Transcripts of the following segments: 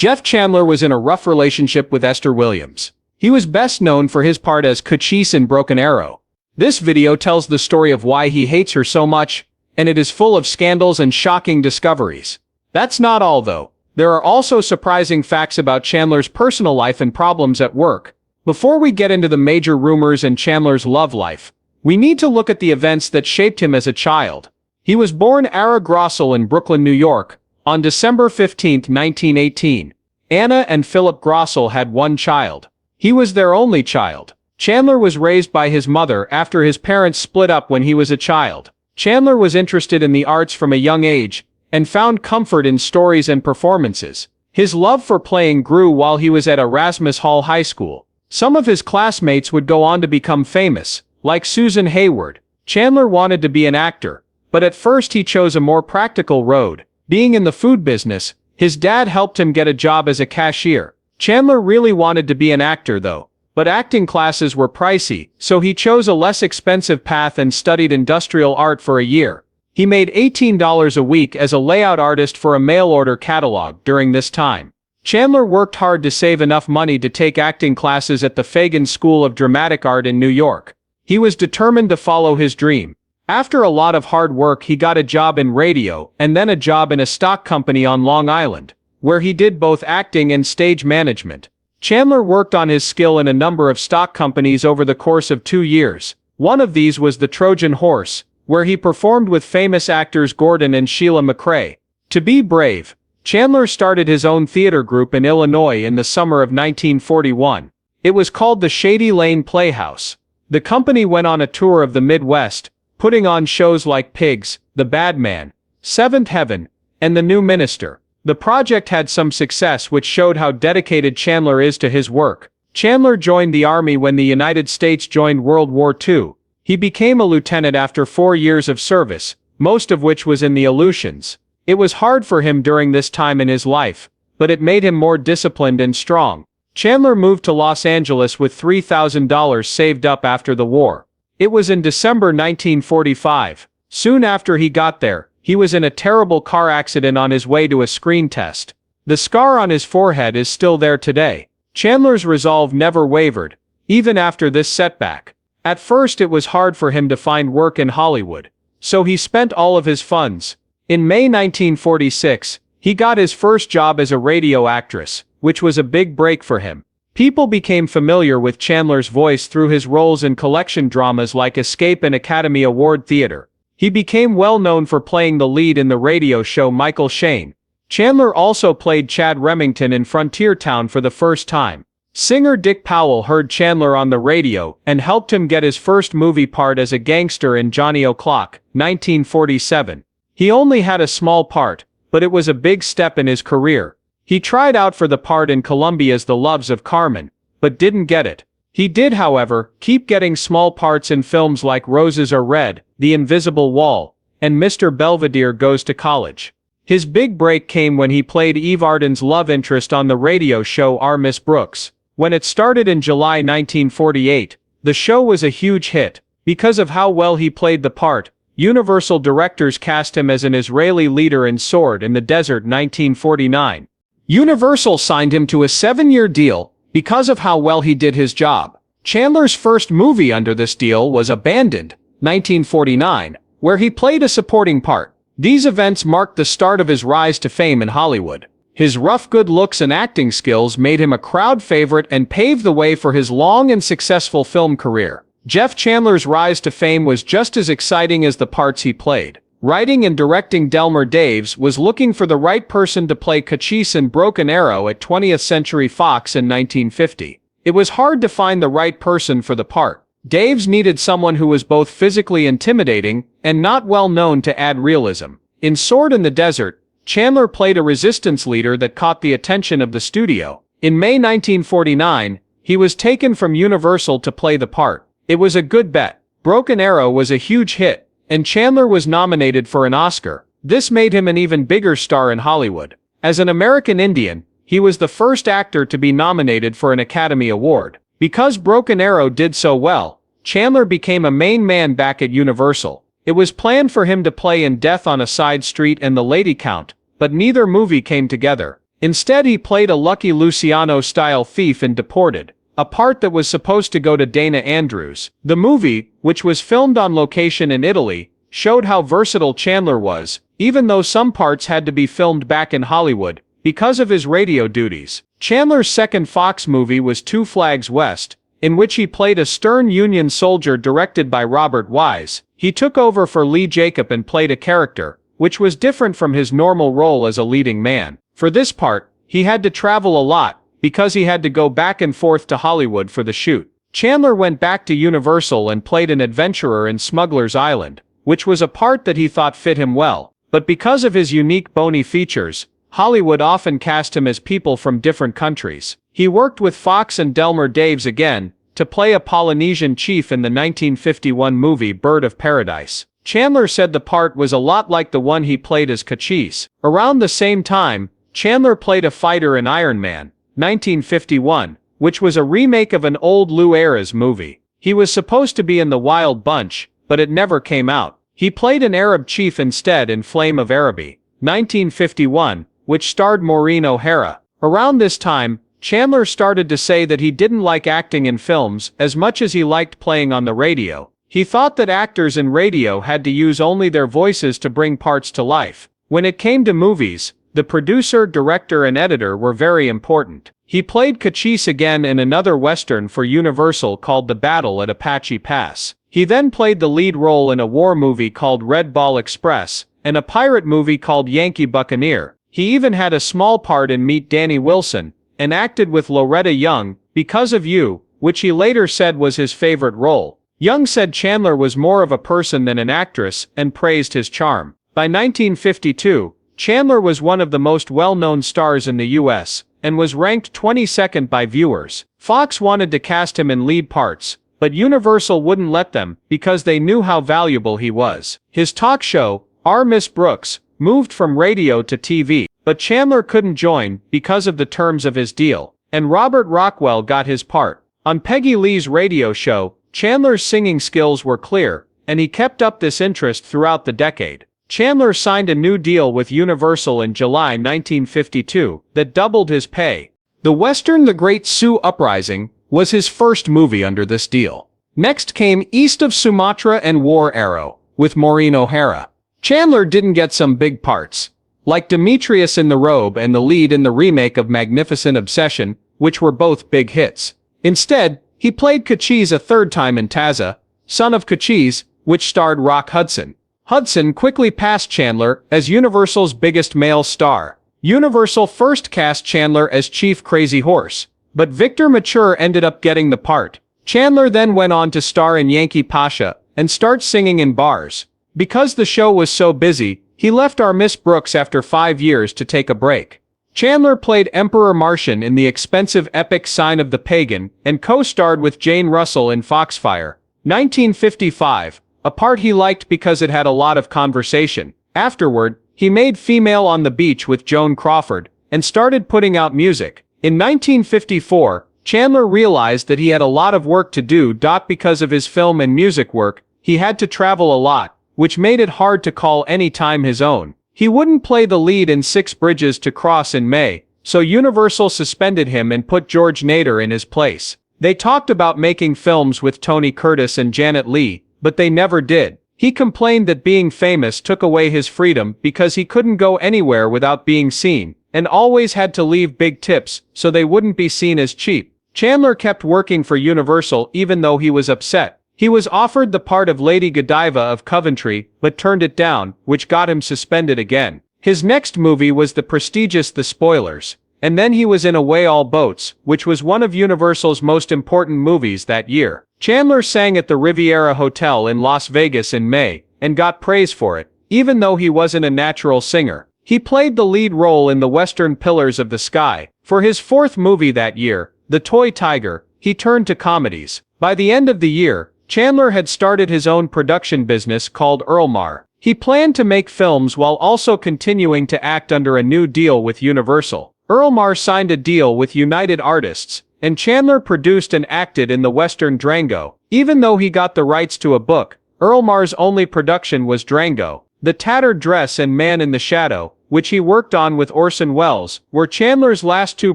Jeff Chandler was in a rough relationship with Esther Williams. He was best known for his part as Cochise in Broken Arrow. This video tells the story of why he hates her so much, and it is full of scandals and shocking discoveries. That's not all though. There are also surprising facts about Chandler's personal life and problems at work. Before we get into the major rumors and Chandler's love life, we need to look at the events that shaped him as a child. He was born Ara Grossel in Brooklyn, New York, on December 15, 1918. Anna and Philip Grossel had one child. He was their only child. Chandler was raised by his mother after his parents split up when he was a child. Chandler was interested in the arts from a young age, and found comfort in stories and performances. His love for playing grew while he was at Erasmus Hall High School. Some of his classmates would go on to become famous, like Susan Hayward. Chandler wanted to be an actor, but at first he chose a more practical road. Being in the food business, his dad helped him get a job as a cashier. Chandler really wanted to be an actor though, but acting classes were pricey, so he chose a less expensive path and studied industrial art for a year. He made $18 a week as a layout artist for a mail-order catalog during this time. Chandler worked hard to save enough money to take acting classes at the Fagan School of Dramatic Art in New York. He was determined to follow his dream. After a lot of hard work, he got a job in radio and then a job in a stock company on Long Island, where he did both acting and stage management. Chandler worked on his skill in a number of stock companies over the course of 2 years. One of these was the Trojan Horse, where he performed with famous actors Gordon and Sheila McRae. To be brave, Chandler started his own theater group in Illinois in the summer of 1941. It was called the Shady Lane Playhouse. The company went on a tour of the Midwest, putting on shows like Pigs, The Bad Man, Seventh Heaven, and The New Minister. The project had some success which showed how dedicated Chandler is to his work. Chandler joined the Army when the United States joined World War II. He became a lieutenant after 4 years of service, most of which was in the Aleutians. It was hard for him during this time in his life, but it made him more disciplined and strong. Chandler moved to Los Angeles with $3,000 saved up after the war. It was in December 1945. Soon after he got there, he was in a terrible car accident on his way to a screen test. The scar on his forehead is still there today. Chandler's resolve never wavered, even after this setback. At first it was hard for him to find work in Hollywood, so he spent all of his funds. In May 1946, he got his first job as a radio actress, which was a big break for him. People became familiar with Chandler's voice through his roles in collection dramas like Escape and Academy Award Theater. He became well known for playing the lead in the radio show Michael Shane. Chandler also played Chad Remington in Frontier Town for the first time. Singer Dick Powell heard Chandler on the radio and helped him get his first movie part as a gangster in Johnny O'Clock, 1947. He only had a small part, but it was a big step in his career. He tried out for the part in Columbia's The Loves of Carmen, but didn't get it. He did, however, keep getting small parts in films like Roses Are Red, The Invisible Wall, and Mr. Belvedere Goes to College. His big break came when he played Eve Arden's love interest on the radio show Our Miss Brooks. When it started in July 1948, the show was a huge hit. Because of how well he played the part, Universal directors cast him as an Israeli leader in Sword in the Desert 1949. Universal signed him to a 7-year deal because of how well he did his job. Chandler's first movie under this deal was Abandoned, 1949, where he played a supporting part. These events marked the start of his rise to fame in Hollywood. His rough good looks and acting skills made him a crowd favorite and paved the way for his long and successful film career. Jeff Chandler's rise to fame was just as exciting as the parts he played. Writing and directing Delmer Daves was looking for the right person to play Cochise in Broken Arrow at 20th Century Fox in 1950. It was hard to find the right person for the part. Daves needed someone who was both physically intimidating and not well known to add realism. In Sword in the Desert, Chandler played a resistance leader that caught the attention of the studio. In May 1949, he was taken from Universal to play the part. It was a good bet. Broken Arrow was a huge hit, and Chandler was nominated for an Oscar. This made him an even bigger star in Hollywood. As an American Indian, he was the first actor to be nominated for an Academy Award. Because Broken Arrow did so well, Chandler became a main man back at Universal. It was planned for him to play in Death on a Side Street and The Lady Count, but neither movie came together. Instead, he played a Lucky Luciano-style thief in Deported, a part that was supposed to go to Dana Andrews. The movie, which was filmed on location in Italy, showed how versatile Chandler was, even though some parts had to be filmed back in Hollywood, because of his radio duties. Chandler's second Fox movie was Two Flags West, in which he played a stern Union soldier directed by Robert Wise. He took over for Lee Jacob and played a character, which was different from his normal role as a leading man. For this part, he had to travel a lot, because he had to go back and forth to Hollywood for the shoot. Chandler went back to Universal and played an adventurer in Smuggler's Island, which was a part that he thought fit him well. But because of his unique bony features, Hollywood often cast him as people from different countries. He worked with Fox and Delmer Daves again, to play a Polynesian chief in the 1951 movie Bird of Paradise. Chandler said the part was a lot like the one he played as Cochise. Around the same time, Chandler played a fighter in Iron Man, 1951, which was a remake of an old Lou Ayres movie. He was supposed to be in The Wild Bunch, but it never came out. He played an Arab chief instead in Flame of Araby, 1951, which starred Maureen O'Hara. Around this time, Chandler started to say that he didn't like acting in films as much as he liked playing on the radio. He thought that actors in radio had to use only their voices to bring parts to life. When it came to movies, the producer, director, and editor were very important. He played Cochise again in another Western for Universal called The Battle at Apache Pass. He then played the lead role in a war movie called Red Ball Express, and a pirate movie called Yankee Buccaneer. He even had a small part in Meet Danny Wilson, and acted with Loretta Young, Because of You, which he later said was his favorite role. Young said Chandler was more of a person than an actress, and praised his charm. By 1952, Chandler was one of the most well-known stars in the US, and was ranked 22nd by viewers. Fox wanted to cast him in lead parts, but Universal wouldn't let them, because they knew how valuable he was. His talk show, Our Miss Brooks, moved from radio to TV, but Chandler couldn't join because of the terms of his deal, and Robert Rockwell got his part. On Peggy Lee's radio show, Chandler's singing skills were clear, and he kept up this interest throughout the decade. Chandler signed a new deal with Universal in July 1952 that doubled his pay. The Western The Great Sioux Uprising was his first movie under this deal. Next came East of Sumatra and War Arrow, with Maureen O'Hara. Chandler didn't get some big parts, like Demetrius in The Robe and the lead in the remake of Magnificent Obsession, which were both big hits. Instead, he played Cochise a third time in Taza, Son of Cochise, which starred Rock Hudson. Hudson quickly passed Chandler as Universal's biggest male star. Universal first cast Chandler as Chief Crazy Horse, but Victor Mature ended up getting the part. Chandler then went on to star in Yankee Pasha and start singing in bars. Because the show was so busy, he left Our Miss Brooks after 5 years to take a break. Chandler played Emperor Martian in the expensive epic Sign of the Pagan and co-starred with Jane Russell in Foxfire, 1955, a part he liked because it had a lot of conversation. Afterward, he made Female on the Beach with Joan Crawford and started putting out music. In 1954, Chandler realized that he had a lot of work to do. Because of his film and music work, he had to travel a lot, which made it hard to call any time his own. He wouldn't play the lead in Six Bridges to Cross in May, so Universal suspended him and put George Nader in his place. They talked about making films with Tony Curtis and Janet Leigh, but they never did. He complained that being famous took away his freedom because he couldn't go anywhere without being seen, and always had to leave big tips so they wouldn't be seen as cheap. Chandler kept working for Universal even though he was upset. He was offered the part of Lady Godiva of Coventry, but turned it down, which got him suspended again. His next movie was the prestigious The Spoilers, and then he was in Away All Boats, which was one of Universal's most important movies that year. Chandler sang at the Riviera Hotel in Las Vegas in May, and got praise for it, even though he wasn't a natural singer. He played the lead role in the Western Pillars of the Sky. For his fourth movie that year, The Toy Tiger, he turned to comedies. By the end of the year, Chandler had started his own production business called Earlmar. He planned to make films while also continuing to act under a new deal with Universal. Earlmar signed a deal with United Artists, and Chandler produced and acted in the Western Drango. Even though he got the rights to a book, Earlmar's only production was Drango, The Tattered Dress and Man in the Shadow, which he worked on with Orson Welles, were Chandler's last two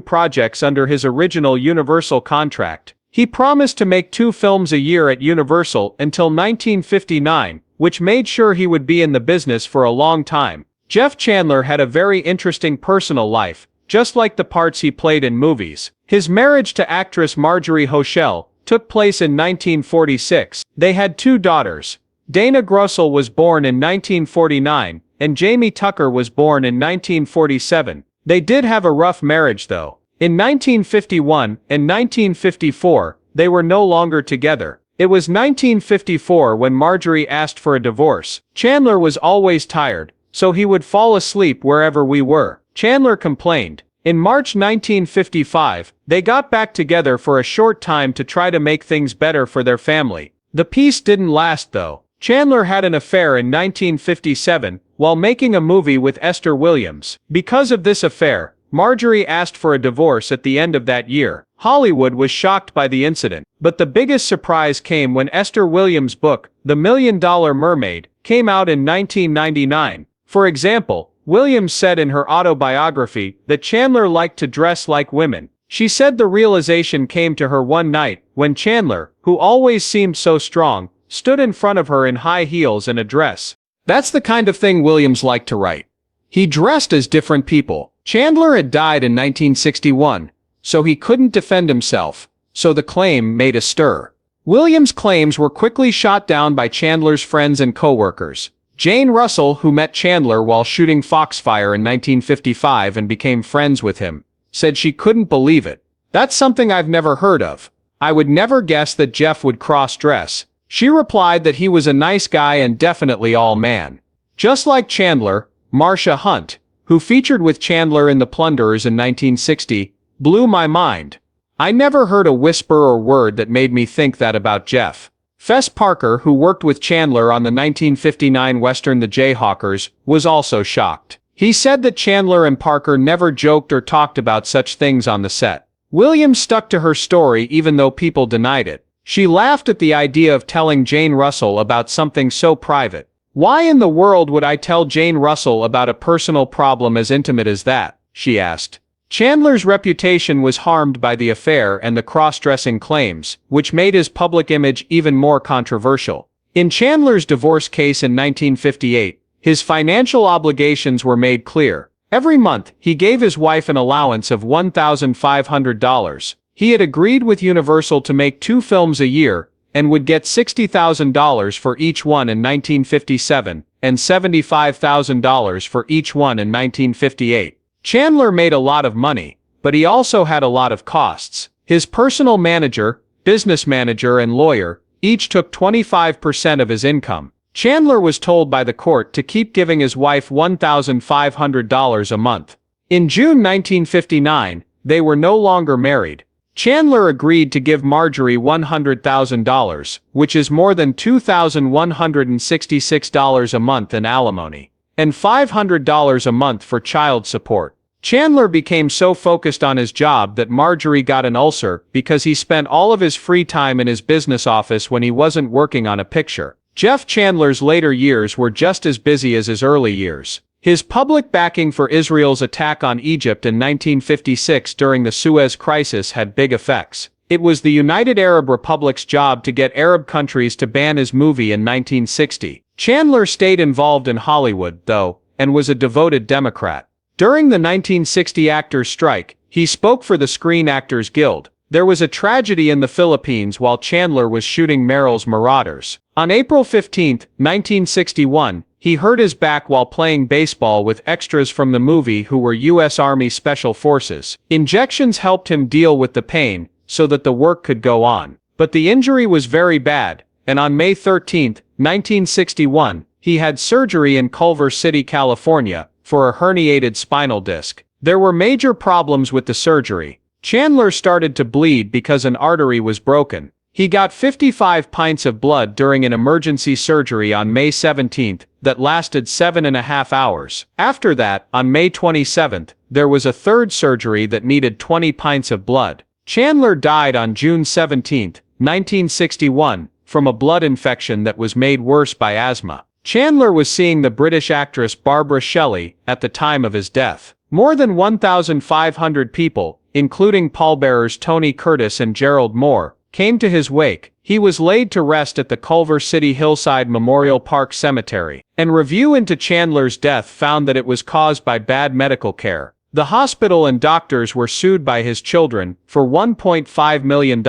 projects under his original Universal contract. He promised to make 2 films a year at Universal until 1959, which made sure he would be in the business for a long time. Jeff Chandler had a very interesting personal life, just like the parts he played in movies. His marriage to actress Marjorie Hochel took place in 1946. They had 2 daughters. Dana Grussel was born in 1949, and Jamie Tucker was born in 1947. They did have a rough marriage though. In 1951 and 1954, they were no longer together. It was 1954 when Marjorie asked for a divorce. Chandler was always tired, so he would fall asleep wherever we were. Chandler complained. In March 1955, they got back together for a short time to try to make things better for their family. The peace didn't last though. Chandler had an affair in 1957 while making a movie with Esther Williams. Because of this affair, Marjorie asked for a divorce at the end of that year. Hollywood was shocked by the incident, but the biggest surprise came when Esther Williams' book, The $1 Million Mermaid, came out in 1999. For example, Williams said in her autobiography that Chandler liked to dress like women. She said the realization came to her one night when Chandler, who always seemed so strong, stood in front of her in high heels and a dress. That's the kind of thing Williams liked to write. He dressed as different people. Chandler had died in 1961, so he couldn't defend himself, so the claim made a stir. Williams' claims were quickly shot down by Chandler's friends and co-workers. Jane Russell, who met Chandler while shooting Foxfire in 1955 and became friends with him, said she couldn't believe it. "That's something I've never heard of. I would never guess that Jeff would cross-dress." She replied that he was a nice guy and definitely all man. Just like Chandler, Marcia Hunt, who featured with Chandler in The Plunderers in 1960, blew my mind. "I never heard a whisper or word that made me think that about Jeff." Fess Parker, who worked with Chandler on the 1959 western The Jayhawkers, was also shocked. He said that Chandler and Parker never joked or talked about such things on the set. Williams stuck to her story even though people denied it. She laughed at the idea of telling Jane Russell about something so private. "Why in the world would I tell Jane Russell about a personal problem as intimate as that?" she asked. Chandler's reputation was harmed by the affair and the cross-dressing claims, which made his public image even more controversial. In Chandler's divorce case in 1958, his financial obligations were made clear. Every month, he gave his wife an allowance of $1,500. He had agreed with Universal to make 2 films a year, and would get $60,000 for each one in 1957, and $75,000 for each one in 1958. Chandler made a lot of money, but he also had a lot of costs. His personal manager, business manager and lawyer, each took 25% of his income. Chandler was told by the court to keep giving his wife $1,500 a month. In June 1959, they were no longer married. Chandler agreed to give Marjorie $100,000, which is more than $2,166 a month in alimony, and $500 a month for child support. Chandler became so focused on his job that Marjorie got an ulcer because he spent all of his free time in his business office when he wasn't working on a picture. Jeff Chandler's later years were just as busy as his early years. His public backing for Israel's attack on Egypt in 1956 during the Suez Crisis had big effects. It was the United Arab Republic's job to get Arab countries to ban his movie in 1960. Chandler stayed involved in Hollywood, though, and was a devoted Democrat. During the 1960 actors' strike, he spoke for the Screen Actors Guild. There was a tragedy in the Philippines while Chandler was shooting Merrill's Marauders. On April 15, 1961, he hurt his back while playing baseball with extras from the movie who were U.S. Army Special Forces. Injections helped him deal with the pain so that the work could go on. But the injury was very bad, and on May 13, 1961, he had surgery in Culver City, California, for a herniated spinal disc. There were major problems with the surgery. Chandler started to bleed because an artery was broken. He got 55 pints of blood during an emergency surgery on May 17 that lasted 7.5 hours. After that, on May 27, there was a third surgery that needed 20 pints of blood. Chandler died on June 17, 1961, from a blood infection that was made worse by asthma. Chandler was seeing the British actress Barbara Shelley at the time of his death. More than 1,500 people, including pallbearers Tony Curtis and Gerald Moore, came to his wake. He was laid to rest at the Culver City Hillside Memorial Park Cemetery. An review into Chandler's death found that it was caused by bad medical care. The hospital and doctors were sued by his children for $1.5 million,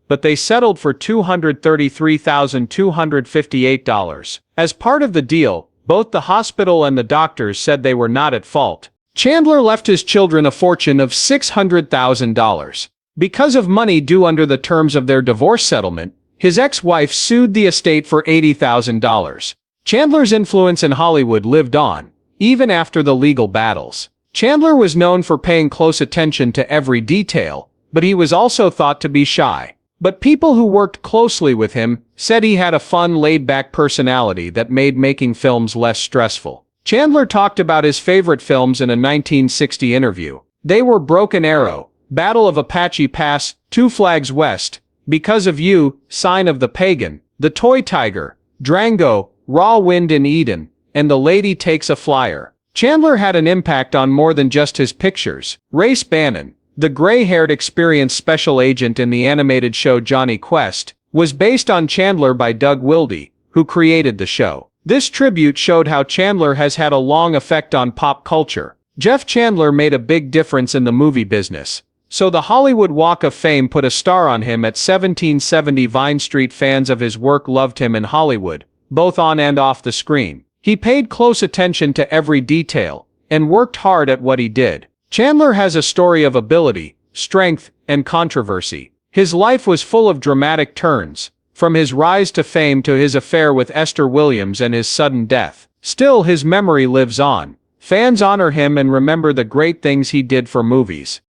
but they settled for $233,258. As part of the deal, both the hospital and the doctors said they were not at fault. Chandler left his children a fortune of $600,000. Because of money due under the terms of their divorce settlement, his ex-wife sued the estate for $80,000. Chandler's influence in Hollywood lived on, even after the legal battles. Chandler was known for paying close attention to every detail, but he was also thought to be shy. But people who worked closely with him said he had a fun, laid-back personality that made making films less stressful. Chandler talked about his favorite films in a 1960 interview. They were Broken Arrow, Battle of Apache Pass, Two Flags West, Because of You, Sign of the Pagan, The Toy Tiger, Drango, Raw Wind in Eden, and The Lady Takes a Flyer. Chandler had an impact on more than just his pictures. Race Bannon, the gray-haired experienced special agent in the animated show Johnny Quest, was based on Chandler by Doug Wilde, who created the show. This tribute showed how Chandler has had a long effect on pop culture. Jeff Chandler made a big difference in the movie business, so the Hollywood Walk of Fame put a star on him at 1770 Vine Street. Fans of his work loved him in Hollywood, both on and off the screen. He paid close attention to every detail, and worked hard at what he did. Chandler has a story of ability, strength, and controversy. His life was full of dramatic turns, from his rise to fame to his affair with Esther Williams and his sudden death. Still, his memory lives on. Fans honor him and remember the great things he did for movies.